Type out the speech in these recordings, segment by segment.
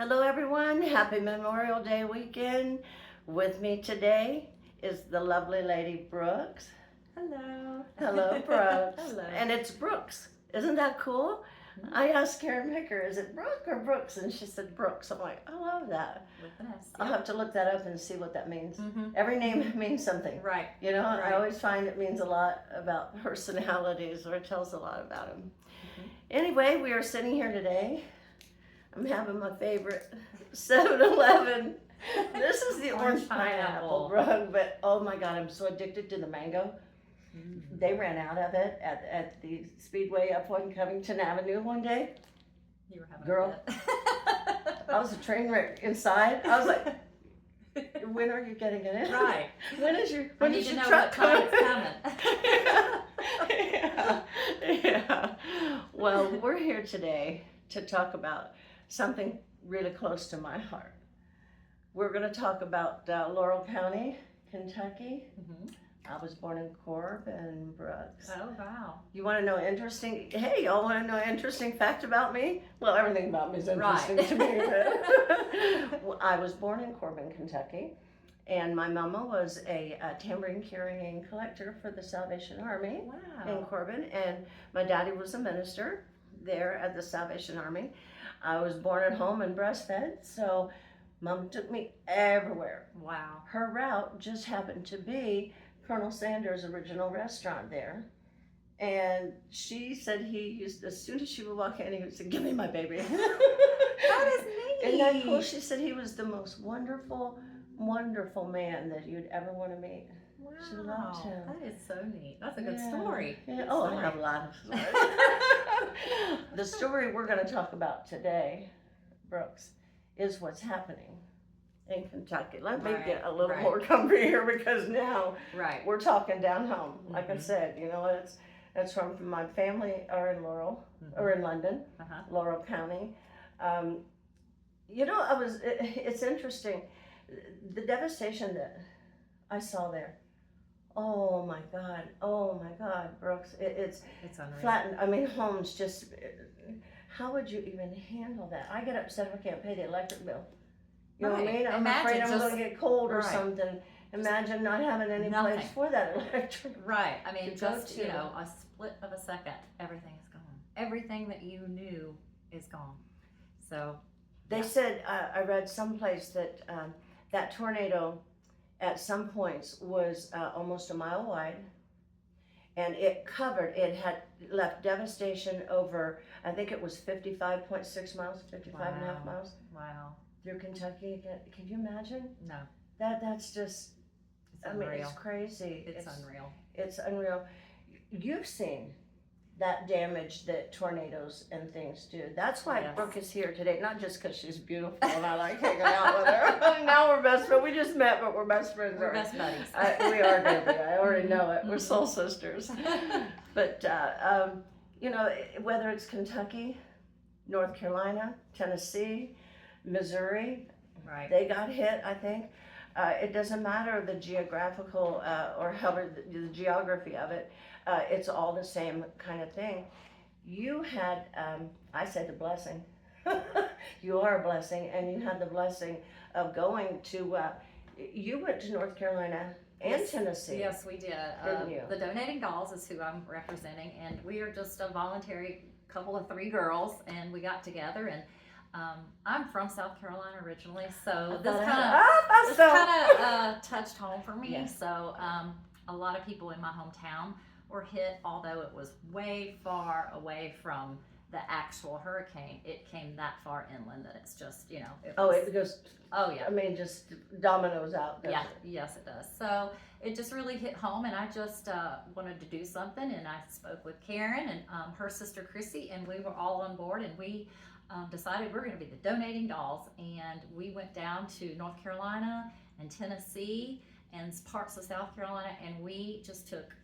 Hello, everyone. Happy Memorial Day weekend. With me today is the lovely lady Brooks. Hello. Hello, Brooks. Hello. And it's Brooks. Isn't that cool? I asked Karen Picker, is it Brooke or Brooks? And she said Brooks. I'm like, I love that. With an S. I'll have to look that up and see what that means. Mm-hmm. Every name means something. Right. You know, Right. I always find it means a lot about personalities, or it tells a lot about them. Mm-hmm. Anyway, we are sitting here today. I'm having my favorite 7-Eleven. This is the orange pineapple, Brooke, but oh my God, I'm so addicted to the mango. Mm-hmm. They ran out of it at the Speedway up on Covington Avenue one day. You were having Girl. a fit. I was a train wreck inside. I was like, when are you getting it in? Right. When is your truck coming? coming? Yeah. Well, we're here today to talk about something really close to my heart. We're going to talk about Laurel County, Kentucky. Mm-hmm. I was born in Corbin, Brooks. Oh, wow. You want to know interesting? Hey, y'all want to know an interesting fact about me? Well, everything about me is interesting to me. But I was born in Corbin, Kentucky, and my mama was a tambourine carrying collector for the Salvation Army in Wow. Corbin, and my daddy was a minister there at the Salvation Army. I was born at home and breastfed, so Mom took me everywhere. Wow. Her route just happened to be Colonel Sanders' original restaurant there. And she said he used, as soon as she would walk in, he would say, "Give me my baby." That is neat. And then cool, she said he was the most wonderful, wonderful man that you'd ever want to meet. Wow. She loved him. That is so neat. That's a good Yeah. story. Yeah. Good Oh, I story. have a lot of stories. The story we're going to talk about today, Brooks, is what's happening in Kentucky. Let me get a little Right. more comfy here, because now Right. we're talking down home. Like I Mhm. said, you know, it's from my family are in Laurel, Mm-hmm. or in London, Uh-huh. Laurel County. You know, it's interesting, the devastation that I saw there. Oh my God, Brooks, it's It's unreal. flattened. I mean, homes just, how would you even handle that? I get upset if I can't pay the electric bill. You know what I Right. mean? I'm Imagine afraid I'm just- going to get cold or right. something. Imagine not having any Nothing. place for that electric. Right. I mean, to go just, to. a split of a second, everything is gone. Everything that you knew is gone. So, They Yeah. said, I read someplace that that tornado at some points was almost a mile wide, and it had left devastation over, I think it was 55.6 miles, 55 and a half Wow. miles wow. through Kentucky. Can you imagine? No, That's just, it's I mean, unreal. it's crazy. It's unreal. It's unreal. You've seen that damage that tornadoes and things do. That's why Yes. Brooke is here today, not just because she's beautiful and I like hanging out with her. Now we're best friends. We just met, but we're best friends. We're best buddies. We are, Debbie. I already know it. We're soul sisters. But, you know, whether it's Kentucky, North Carolina, Tennessee, Missouri, Right. they got hit, I think. It doesn't matter the geographical or however the geography of it. It's all the same kind of thing. You had, I said the blessing. You are a blessing, and you had the blessing of going to, you went to North Carolina and Yes. Tennessee. Yes, we did. Didn't you? The Donating Dolls is who I'm representing, and we are just a voluntary couple of 3 girls, and we got together. And I'm from South Carolina originally, so this kind of touched home for me. Yes. So a lot of people in my hometown were hit, although it was way far away from the actual hurricane. It came that far inland that it's just, it goes, oh yeah. I mean, just dominoes out. doesn't Yeah, it? yes, it does. So it just really hit home, and I just wanted to do something, and I spoke with Karen and her sister Chrissy, and we were all on board, and we decided we're going to be the Donating Dolls, and we went down to North Carolina and Tennessee and parts of South Carolina, and we just took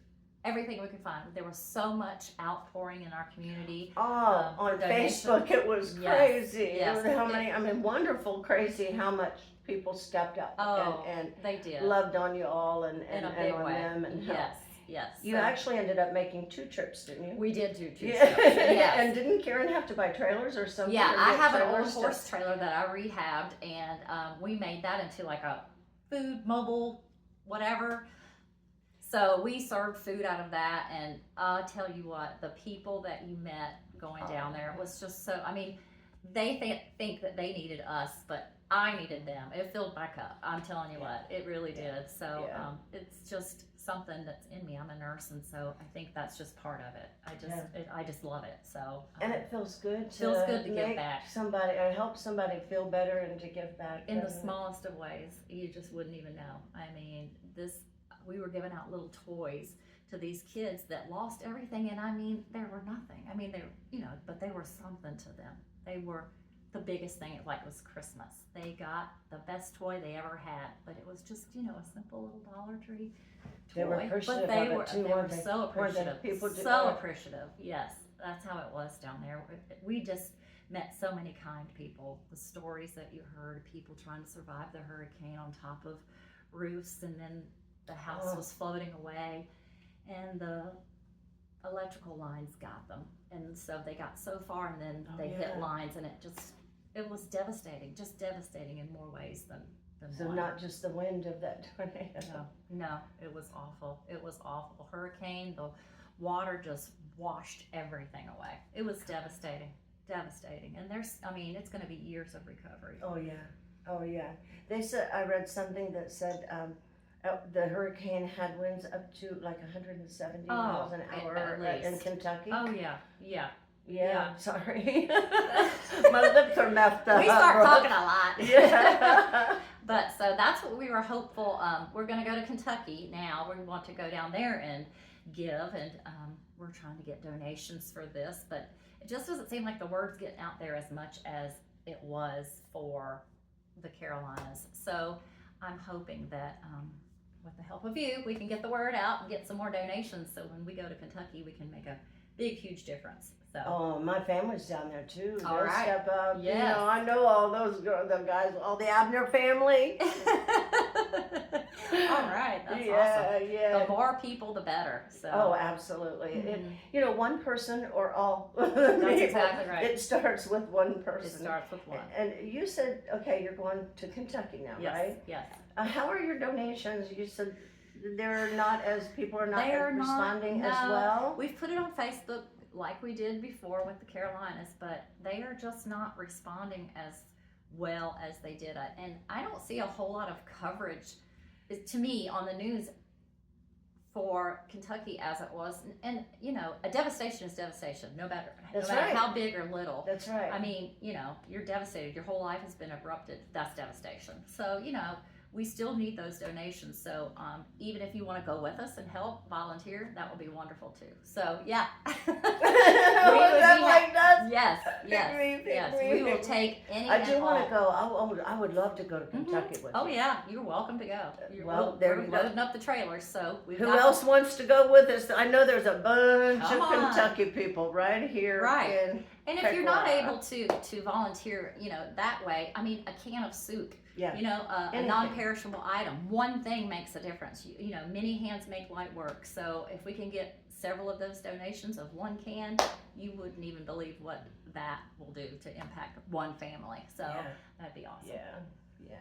everything we could find. There was so much outpouring in our community. Oh, for on donation. Facebook it was Yes, crazy. yes. It was how many, I mean, wonderful, crazy how much people stepped up Oh, and they did. loved on you all and in a on big way. them and helped. Yes. yes. You So actually ended up making 2 trips, didn't you? we did do 2 Yeah. trips. Yes. And didn't Karen have to buy trailers or something? Yeah, or I get have an old trailers to- horse trailer that I rehabbed, and we made that into like a food mobile whatever. So we served food out of that, and I'll tell you what, the people that you met going down there, it was just so, I mean, they think that they needed us, but I needed them. It filled my cup. I'm telling you what, it really did. So Yeah. it's just something that's in me. I'm a nurse, and so I think that's just part of it. I just love it. So And it feels good to feels good to give make back. somebody, or help somebody feel better and to give back. In the doesn't it? smallest of ways, you just wouldn't even know. I mean, we were giving out little toys to these kids that lost everything, and I mean, they were nothing. I mean, but they were something to them. They were the biggest thing. It was Christmas. They got the best toy they ever had, but it was just a simple little Dollar Tree toy. They were appreciative but they of were it too, they weren't were they? so appreciative. People do- So appreciative. Yes, that's how it was down there. We just met so many kind people. The stories that you heard, people trying to survive the hurricane on top of roofs, and then the house was floating away, and the electrical lines got them, and so they got so far, and then they hit lines, and it was devastating, just devastating in more ways than So one. not just the wind of that tornado. No, it was awful. It was awful. Hurricane, the water just washed everything away. It was devastating, and it's going to be years of recovery. Oh yeah. They said, I read something that said the hurricane had winds up to like 170 miles an hour at in least. Kentucky. Oh yeah. Yeah. Sorry. My lips are messed up. We start Brooke. talking a lot. Yeah. But so that's what we were hopeful. We're going to go to Kentucky now. We want to go down there and give, and we're trying to get donations for this, but it just doesn't seem like the word's getting out there as much as it was for the Carolinas. So I'm hoping that with the help of you, we can get the word out and get some more donations, so when we go to Kentucky, we can make a big, huge difference. So. Oh, my family's down there too. All They'll right. step up. Yes. I know all those the guys, all the Abner family. All right, that's Yeah, awesome. yeah. The more people, the better. So. Oh, absolutely. Mhm. One person or all. That's exactly right. It starts with one It person. starts with one. And you said, okay, you're going to Kentucky now, Yes, right? yes. How are your donations? You said people are not They are not, responding as no. well. We've put it on Facebook like we did before with the Carolinas, but they are just not responding as well as they did. And I don't see a whole lot of coverage, to me, on the news for Kentucky as it was. And a devastation is devastation, no matter right. how big or little. That's right. I mean, you're devastated. Your whole life has been abrupted. That's devastation. So, we still need those donations. So even if you want to go with us and help, volunteer, that would be wonderful too. So yeah. Yes. We will take any. I do and want all. to go. I would love to go to Kentucky with Oh you. yeah, you're welcome to go. There we're you go. loading up the trailers, so we've Who got else wants to go with us? I know there's a bunch Come of on. Kentucky people right here. Right. And if you're not Peckler. able to volunteer, that way, I mean, a can of soup. Yeah. A Anything. non-perishable item. One thing makes a difference. Many hands make light work. So if we can get several of those donations of one can, you wouldn't even believe what that will do to impact one family. So that'd be awesome. Yeah.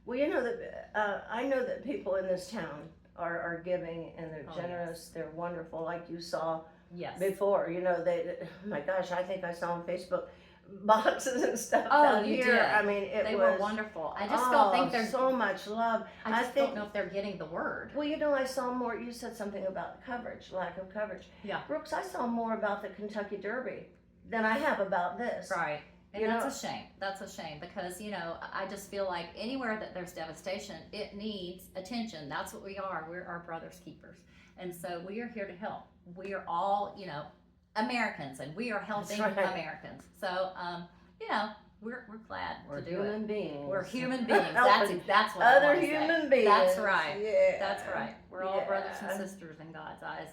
Well, I know that people in this town are giving, and they're generous. They're wonderful, like you saw Yes. before. Oh my gosh, I think I saw on Facebook boxes and stuff Oh, down you here. did. I mean, They was were wonderful. I just don't think they're. so much love. I just think, don't know if they're getting the word. Well, I saw more. You said something about coverage, lack of coverage. Yeah. Brooks, I saw more about the Kentucky Derby than I have about this. Right. And that's a shame. That's a shame because, I just feel like anywhere that there's devastation, it needs attention. That's what we are. We're our brother's keepers. And so we are here to help. We are all, Americans, and we are helping That's right. Americans. So, we're glad We're to do human it. beings. We're human beings. Helping That's what I other wanna say. human beings. That's right. Yeah. That's right. We're all brothers and Yeah. sisters in God's eyes.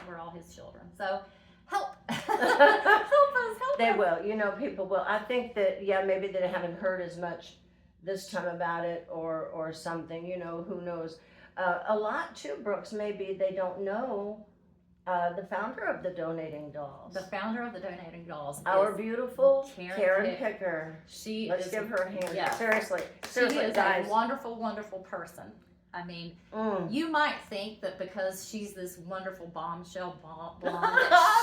We're all His children. So help, help us. They will. People will. I think that maybe they haven't heard as much this time about it or something. Who knows? A lot too, Brooks, maybe they don't know the founder of the Donating Dolls. The founder of the Donating Dolls Our is beautiful Karen Picker. She Let's is, give her a hand. yeah. Seriously, She is guys. a wonderful, wonderful person. I mean, you might think that because she's this wonderful bombshell blonde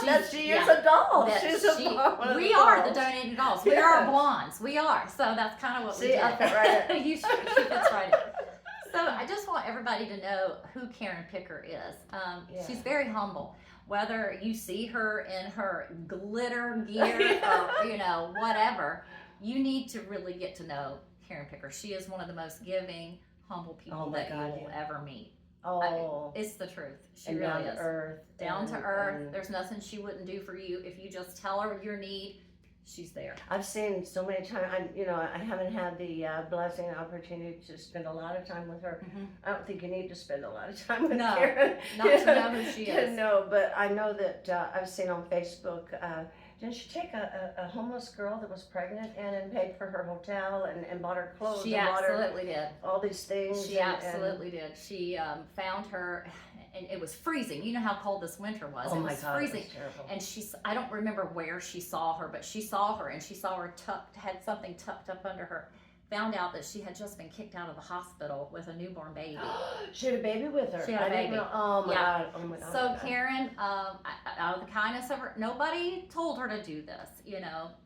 that she is a doll. that She's she- a one of we the are dolls. the Donating Dolls. We are blondes. We are. So that's kind of what we See, do. I fit right in. She fits right in. So I just want everybody to know who Karen Picker is. She's very humble. Whether you see her in her glitter gear or whatever, you need to really get to know Karen Picker. She is one of the most giving, humble people that you will ever meet. It's the truth. She and really down is. to earth. Down to earth. There's nothing she wouldn't do for you. If you just tell her your need, she's there. I've seen so many times. I haven't had the blessing and opportunity to spend a lot of time with her. I don't think you need to spend a lot of time with Karen. Not to know who she is. No, but I know that I've seen on Facebook. Didn't she take a homeless girl that was pregnant and paid for her hotel and bought her clothes? She and bought her absolutely did. all these things. She absolutely did. She found her, and it was freezing. You know how cold this winter was. Oh it my was God, freezing. it was terrible. And I don't remember where she saw her, but she saw her, and she saw her had something tucked up under her. Found out that she had just been kicked out of the hospital with a newborn baby. She had a baby with her. She had a baby. Oh my God. Oh my God. So Karen, out of the kindness of her, nobody told her to do this.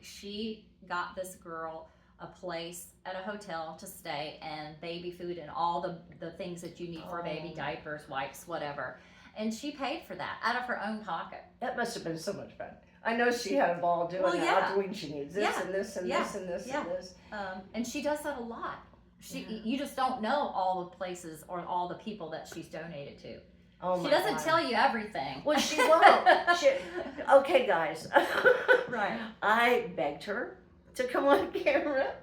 She got this girl a place at a hotel to stay and baby food and all the things that you need for a baby, diapers, wipes, whatever. And she paid for that out of her own pocket. That must have been so much fun. I know she had a ball doing that. Doing she needs this and this and this and this and this. And she does that a lot. You just don't know all the places or all the people that she's donated to. Oh she doesn't tell you everything. Well, she won't. Okay, guys. Right. I begged her to come on camera.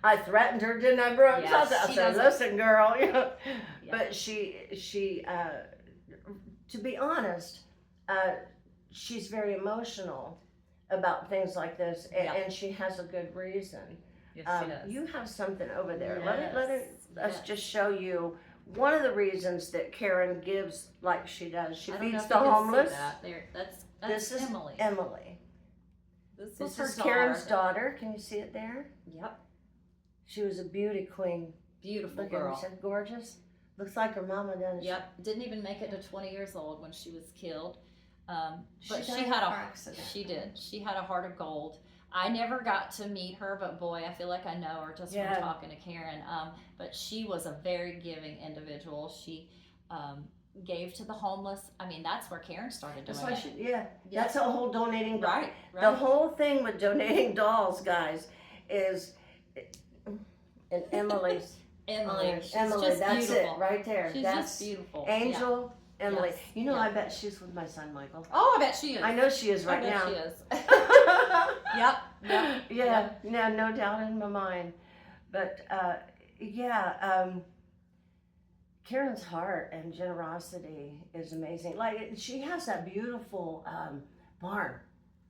I threatened her, didn't I, Brooks? I said, listen, girl. But she to be honest, she's very emotional about things like this, and she has a good reason. Yes, she does. You have something over there. Yes. Let us just show you one of the reasons that Karen gives like she does. She feeds the homeless. That's this is Emily. Emily. This is Karen's daughter. Can you see it there? Yep. She was a beauty queen. Beautiful Look at her. girl. She's gorgeous. Looks like her mama, doesn't she? Yep. Didn't even make it to 20 years old when she was killed. But She she had she did. She had a heart of gold. I never got to meet her, but boy, I feel like I know her just from talking to Karen. But she was a very giving individual. She gave to the homeless. I mean, that's where Karen started doing it. That's the whole donating doll. Right. The whole thing with donating dolls, guys, is and Emily's. Emily, she's Emily, just that's beautiful. it right there. She's that's just beautiful. Angel Emily. Yes. You know, I bet she's with my son Michael. Oh, I bet she is. I know she is right now. I bet she is. Yep. No doubt in my mind. But Karen's heart and generosity is amazing. Like she has that beautiful barn.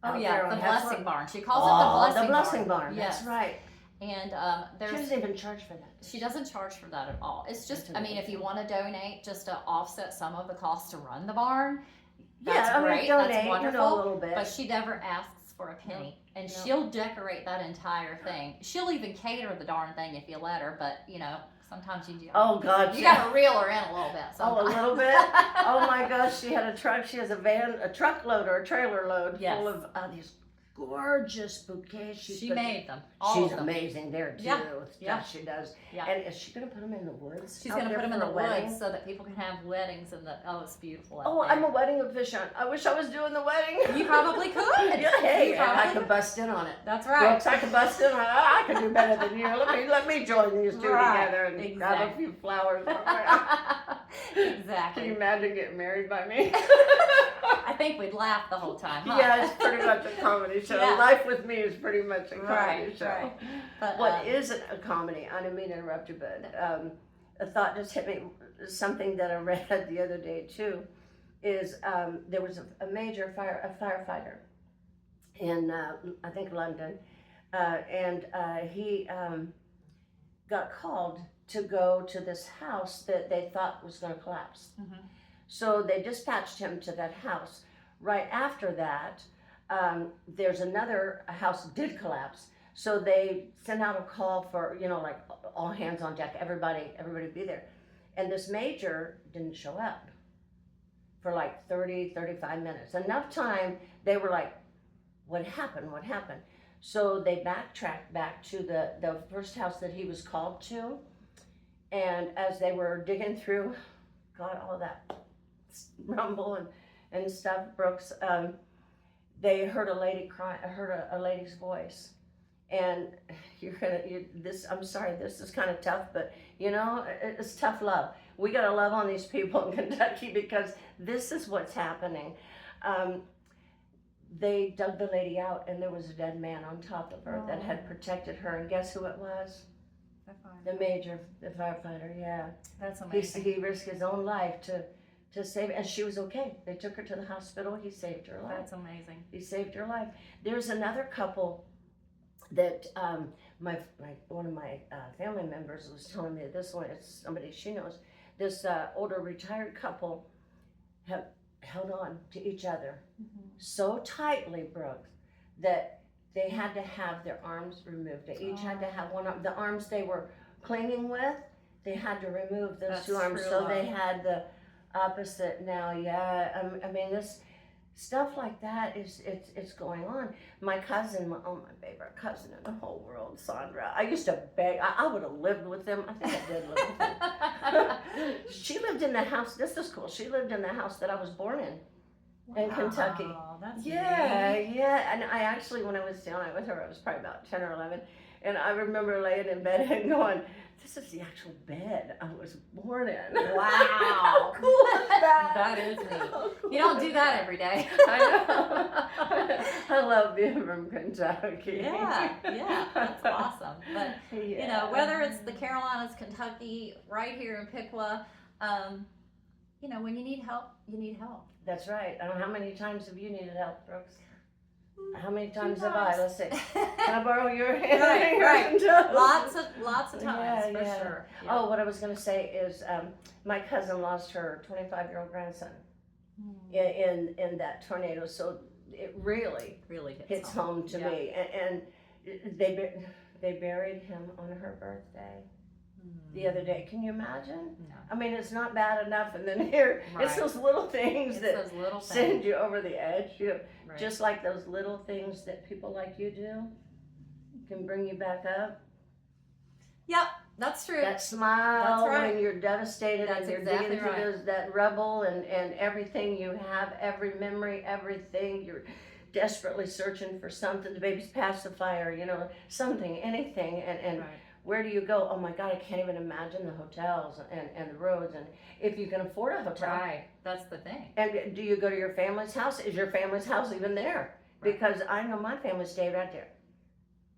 Oh yeah, the blessing barn. She calls it the blessing barn. Yes. That's right. And she doesn't even charge for that. She doesn't charge for that at all. It's just, I mean, if you want to donate just to offset some of the cost to run the barn, that's great. Donate, that's wonderful. a little bit. But she never asks for a penny, and she'll decorate that entire thing. She'll even cater the darn thing if you let her. But sometimes you do. Oh God, you got to reel her in a little bit. Sometimes. Oh, a little bit. Oh my gosh, she had a truck. She has a van, a truckload or a trailer load full of these gorgeous bouquets. She made them. She's amazing there too. Yeah, she does. Yeah. And is she gonna put them in the woods? She's gonna put them in the woods so that people can have weddings and it's beautiful. Oh, I'm a wedding officiant. I wish I was doing the wedding. You probably could. Hey, I could bust in on it. That's right. Brooks, I could bust in on it. I could do better than you. Let me join these two together and grab a few flowers. Exactly. Can you imagine getting married by me? I think we'd laugh the whole time. Huh? Yeah, it's pretty much a comedy show. Yeah. Life with me is pretty much a comedy show. Right. But, what isn't a comedy? I didn't mean to interrupt you, but a thought just hit me. Something that I read the other day too is there was a major firefighter in I think London, and he got called to go to this house that they thought was going to collapse. Mhm. So they dispatched him to that house. Right after that, there's another house that did collapse. So they sent out a call for, like all hands on deck, everybody be there. And this major didn't show up for like 30, 35 minutes. Enough time, they were like, what happened? What happened? So they backtracked back to the first house that he was called to. And as they were digging through, got all that rumble and stuff, Brooks, they heard a lady cry. I heard a lady's voice, and I'm sorry, this is kind of tough, but it's tough love. We got to love on these people in Kentucky because this is what's happening. They dug the lady out, and there was a dead man on top of her that had protected her. And guess who it was? The major, the firefighter. Yeah, That's amazing. he risked his own life to save, and she was okay. They took her to the hospital. He saved her life. That's amazing. He saved her life. There's another couple that one of my family members was telling me. This one is somebody she knows. This older retired couple have held on to each other so tightly, Brooke, that they had to have their arms removed. They each had to have one arm. The arms they were clinging with, they had to remove those That's two arms. true So love. they had the opposite now. Yeah, I mean, this stuff like that it's going on. My cousin, my favorite cousin in the whole world, Sandra. I used to beg. I would have lived with them. I think I did live with them. She lived in the house. This is cool. She lived in the house that I was born in Kentucky. Wow, that's Yeah, neat. yeah. And I actually, when I was down there with her, I was probably about 10 or 11. And I remember laying in bed and going, this is the actual bed I was born in. Wow. How cool is that? That is neat. How cool You don't is do that every day. I know. I love being from Kentucky. Yeah, that's awesome. But Yeah. whether it's the Carolinas, Kentucky, right here in Piqua, when you need help, you need help. That's right. How many times have you needed help, Brooks? How many times Few have I? times. Let's see. Can I borrow your hand? Right. Lots of times, Yeah, for yeah. sure. Yeah. Oh, what I was going to say is my cousin lost her 25-year-old grandson in that tornado. So it really Really hits home to Yeah. me. And they buried him on her birthday the other day. Can you imagine? No. I mean, it's not bad enough. And then here, it's Right. those little things It's that those little send things. you over the edge. Right. Just like those little things that people like you do can bring you back up. Yep, that's true. That smile That's right. when you're devastated That's and you're exactly digging through right. that rubble and everything you have, every memory, everything. You're desperately searching for something. The baby's pacifier, something, anything. And Right. where do you go? Oh my God, I can't even imagine the hotels and the roads. And if you can afford a hotel. Right. That's the thing. And do you go to your family's house? Is your family's house even there? Right. Because I know my family stayed right there.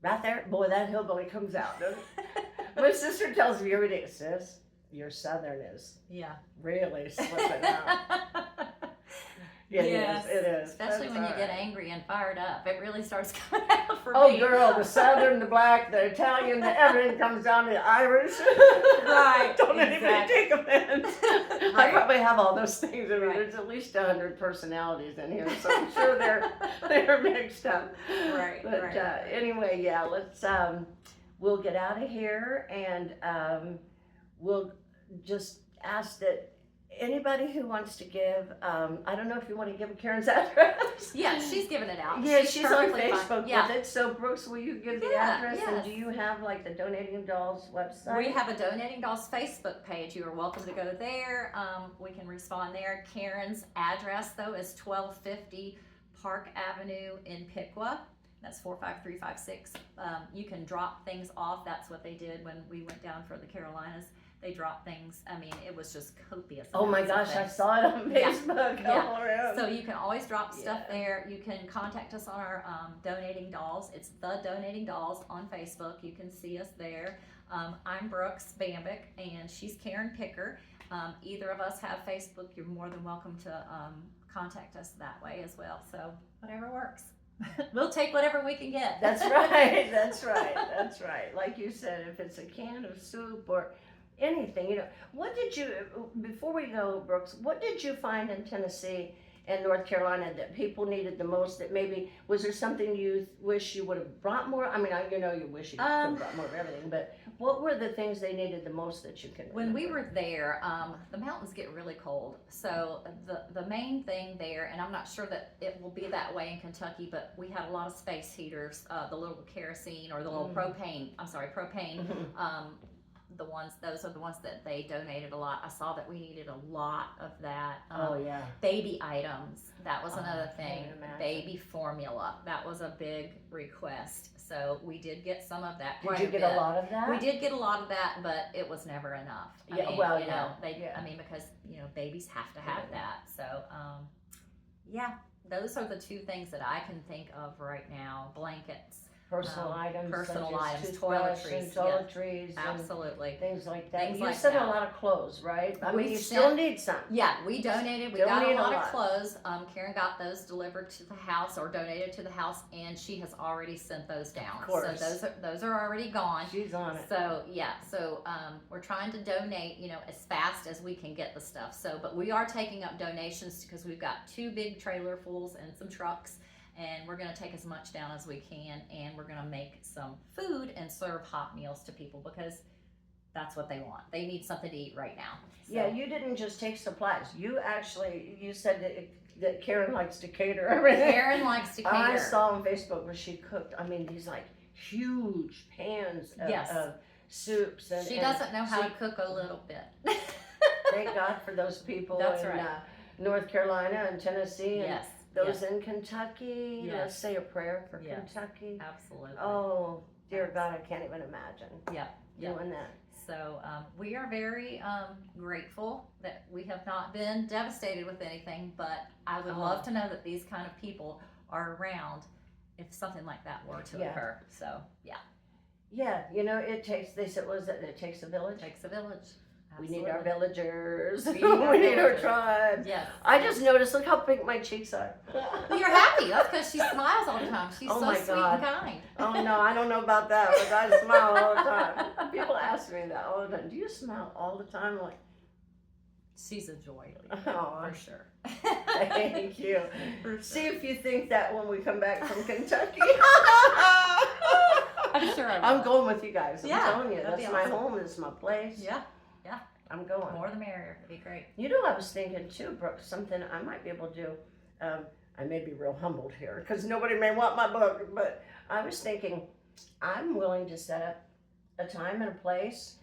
Right there. Boy, that hillbilly comes out, doesn't it? My sister tells me every day, sis, your southern is Yeah. really slipping out. Yes. It is. Especially That's when you all get right. angry and fired up. It really starts coming out for Oh, me. girl, the southern, the black, the Italian, everything comes down to the Irish. Right, Don't exactly. anybody take offense. I Right. probably have all those things. I mean, Right. there's at least 100 personalities in here, so I'm sure they're mixed up. Right, But right. anyway, yeah, let's we'll get out of here, and we'll just ask that anybody who wants to give, I don't know if you want to give Karen's address. Yeah, she's giving it out. Yeah, she's on perfectly fine. Facebook Yeah. with it. So Brooks, will you give the Yeah, address? yes. And do you have like the Donating Dolls website? We have a Donating Dolls Facebook page. You are welcome to go there. We can respond there. Karen's address, though, is 1250 Park Avenue in Piqua. That's 45356. You can drop things off. That's what they did when we went down for the Carolinas. They dropped things. I mean, it was just copious. Oh my amounts of gosh, I things. saw it on Yeah. Facebook Yeah. all around. So you can always drop stuff Yeah. there. You can contact us on our Donating Dolls. It's the Donating Dolls on Facebook. You can see us there. I'm Brooks Bambick, and she's Karen Picker. Either of us have Facebook. You're more than welcome to contact us that way as well. So whatever works. We'll take whatever we can get. That's right. That's right. That's right. Like you said, if it's a can of soup or anything, what did you, before we go, Brooks, what did you find in Tennessee and North Carolina that people needed the most, that maybe, was there something you wish you would have brought more? I mean, you wish you could have brought more of everything, but what were the things they needed the most that you can remember? When we were there, the mountains get really cold. So the main thing there, and I'm not sure that it will be that way in Kentucky, but we had a lot of space heaters, the little kerosene or the little propane. Those are the ones that they donated a lot. I saw that we needed a lot of that. Baby items, that was another thing. Baby formula, that was a big request. So we did get some of that. Did you get a lot of that? We did get a lot of that, but it was never enough. I mean, because babies have to have that. So those are the two things that I can think of right now. Blankets. Personal items, toiletries, toiletries, absolutely, things like that. Things you like said that. a lot of clothes, right? I mean, you sent, still need some. Yeah, we donated. We got a lot of clothes. Karen got those delivered to the house or donated to the house, and she has already sent those down. Of course. So those are already gone. She's on it. So we're trying to donate, as fast as we can get the stuff. So, but we are taking up donations because we've got 2 big trailer fulls and some trucks. And we're going to take as much down as we can, and we're going to make some food and serve hot meals to people because that's what they want. They need something to eat right now. So. Yeah, you didn't just take supplies. You said that Karen likes to cater everything. Karen likes to cater. I saw on Facebook where she cooked, I mean, these like huge pans of soups. And she doesn't know how to cook a little bit. Thank God for those people that's in right. North Carolina and Tennessee. And yes. those in Kentucky. Yes. Let's say a prayer for Kentucky. Absolutely. Oh, dear God, I can't even imagine doing that. So we are very grateful that we have not been devastated with anything, but I would love to know that these kind of people are around if something like that were to occur. So, Yeah, they said, it takes a village? It takes a village. Absolutely. We need our villagers. We need our tribe. Yes. I just noticed, look how pink my cheeks are. Well, you're happy. That's because she smiles all the time. She's so sweet and kind. Oh, no, I don't know about that, but I smile all the time. People ask me that all the time. Do you smile all the time? I'm like, she's a joy, for sure. Thank you. For sure. See if you think that when we come back from Kentucky. I'm sure I will. I'm going with you guys. I'm telling you, that'd that's be my awesome. home. This is my place. Yeah. I'm going. More the merrier. It'd be great. I was thinking too, Brooke, something I might be able to do. I may be real humbled here because nobody may want my book, but I was thinking I'm willing to set up a time and a place,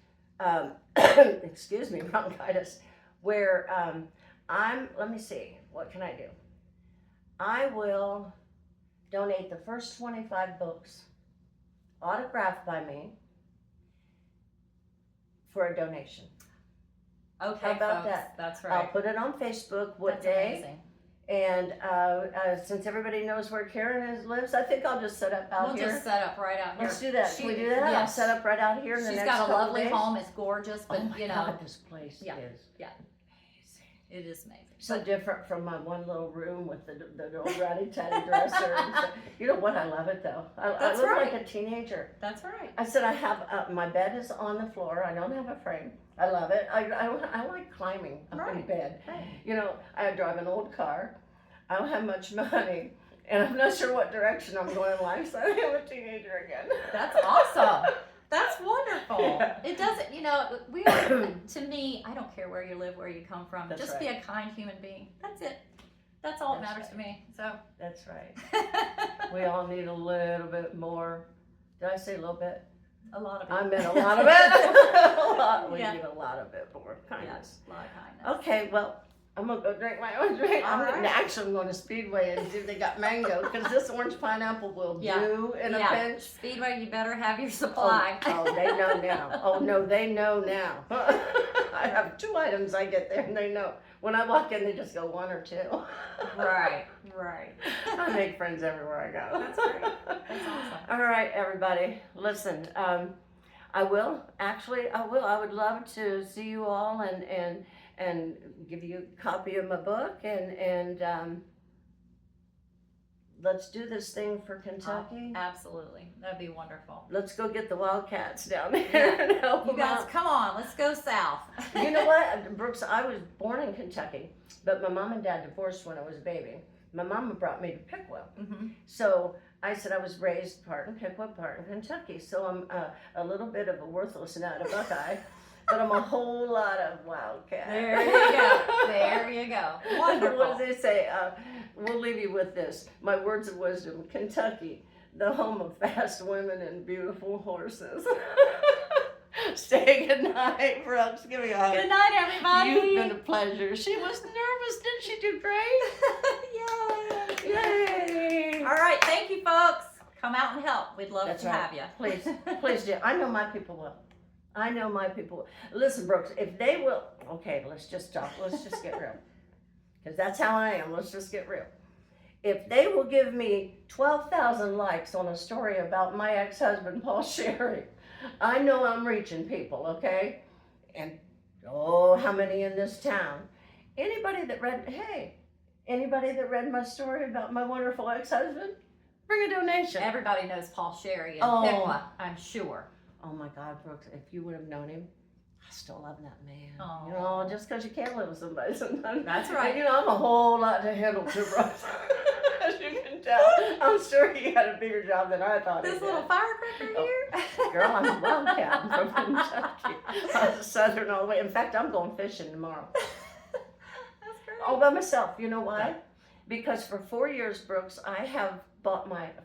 excuse me, bronchitis, where let me see, what can I do? I will donate the first 25 books autographed by me for a donation. Okay, how about folks, that? That's right. I'll put it on Facebook what that's day. Amazing. And since everybody knows where Karen lives, I think I'll just set up out here. We'll just set up right out here. Let's do that. Can we do that? Yes. I'll set up right out here in the next couple couple days. She's got a lovely days. home. It's gorgeous, but oh my God, this place is amazing. It is amazing. So different from my one little room with the old ratty-tatty dresser. And stuff. You know what? I love it though. I look like a teenager. That's right. I said I have my bed is on the floor. I don't have a frame. I love it. I like climbing up in bed. Right. I drive an old car. I don't have much money, and I'm not sure what direction I'm going in life, so I am a teenager again. That's awesome. That's wonderful. Yeah. It doesn't, we are, to me, I don't care where you live, where you come from. That's Just be a kind human being. That's it. That's all that matters to me. So. That's right. We all need a little bit more. Did I say a little bit? A lot of it. I meant a lot of it. We need a lot of it more kindness. Yes, a lot of kindness. Okay, well, I'm going to go drink my own drink. Actually, I'm going to Speedway and see if they got mango, because this orange pineapple will do in a pinch. Speedway, you better have your supply. Oh, they know now. Oh, no, they know now. I have 2 items I get there, and they know. When I walk in, they just go 1 or 2. Right. I make friends everywhere I go. That's great. That's awesome. All right, everybody, listen. I will. I would love to see you all and give you a copy of my book and let's do this thing for Kentucky. Absolutely. That'd be wonderful. Let's go get the Wildcats down there Yeah. and help You them guys, out. come on, let's go south. You know what, Brooks, I was born in Kentucky, but my mom and dad divorced when I was a baby. My mama brought me to Piqua. So I said I was raised part in Piqua, part in Kentucky. So I'm a little bit of a worthless nut, a Buckeye, but I'm a whole lot of Wildcat. There you go. There you go. Wonderful. What do they say? We'll leave you with this. My words of wisdom. Kentucky, the home of fast women and beautiful horses. Say good night, Brooks. Give me a hug. Good night, everybody. You've been a pleasure. She was nervous. Didn't she do great? Yay. Yay. All right. Thank you, folks. Come out and help. We'd love That's to right. have you. Please, please do. I know my people will. I know my people will. Listen, Brooks, if they will, okay, let's just talk. Let's just get real. Because that's how I am. Let's just get real. If they will give me 12,000 likes on a story about my ex-husband, Paul Sherry, I know I'm reaching people, okay? And, oh, how many in this town? Anybody that read my story about my wonderful ex-husband, bring a donation. Everybody knows Paul Sherry in Oh. Piqua, I'm sure. Oh my God, Brooks, if you would have known him, I still love that man. Oh. You know, just because you can't live with somebody sometimes. That's right. And, you know, I'm a whole lot to handle too, Brooks. As you can tell. I'm sure he had a bigger job than I thought he This did. little firecracker here? Girl, I'm a wildcat. I'm from Kentucky. I'm southern all the way. In fact, I'm going fishing tomorrow. That's great. All by myself. You know why? Because for 4 years, Brooks, I have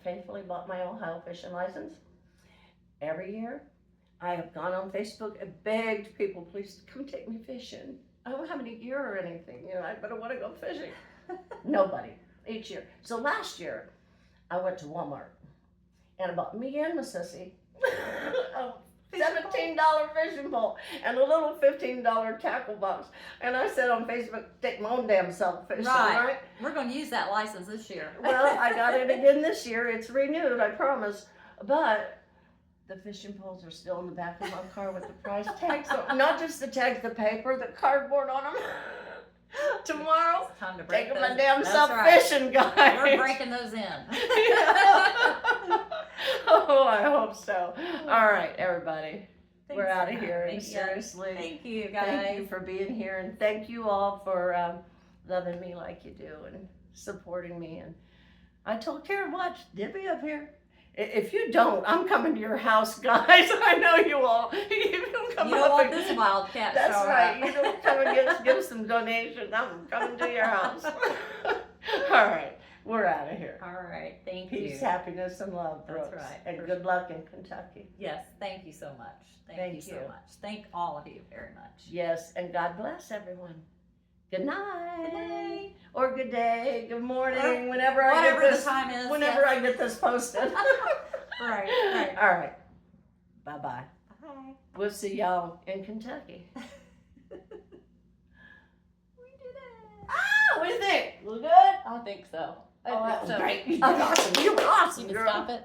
faithfully bought my Ohio fishing license. Every year, I have gone on Facebook and begged people, please come take me fishing. I don't have any gear or anything, you know, but I want to go fishing. Nobody, each year. So last year, I went to Walmart and I bought me and my sissy a $17 fishing pole and a little $15 tackle box. And I said on Facebook, take my own damn self fishing, right? We're going to use that license this year. Well, I got it again this year. It's renewed, I promise. But the fishing poles are still in the back of my car with the price tags. So not just the tags, the paper, the cardboard on them. Tomorrow, It's time to break taking those. my damn That's self right. fishing, guys. We're breaking those in. Oh, I hope so. All right, everybody. We're out of here. Thank you. Seriously. Thank you, guys. Thank you for being here, and thank you all for loving me like you do and supporting me. And I told Karen, watch, Debbie up here. If you don't, I'm coming to your house, guys. I know you all. You don't come You up don't want and- this wildcat That's showing right. up. You don't come and give some donations. I'm coming to your house. All right, we're out of here. All right. Thank Peace, you. happiness, and love, That's Brooks. right. And For good luck in Kentucky. Yes. Thank you so much. Thank Thank you so you. much. Thank all of you very much. Yes, and God bless everyone. Good night. Good night. Or good day, good morning, Or whenever I Whatever get the this. time is. Whenever yes. I get this posted. Right. Right. All right. Bye-bye. Bye. We'll see y'all in Kentucky. We did it. Ah, what do you think? Look good? I think so. I Oh, think that was so. great. You did awesome. You were awesome, You can girl. stop it.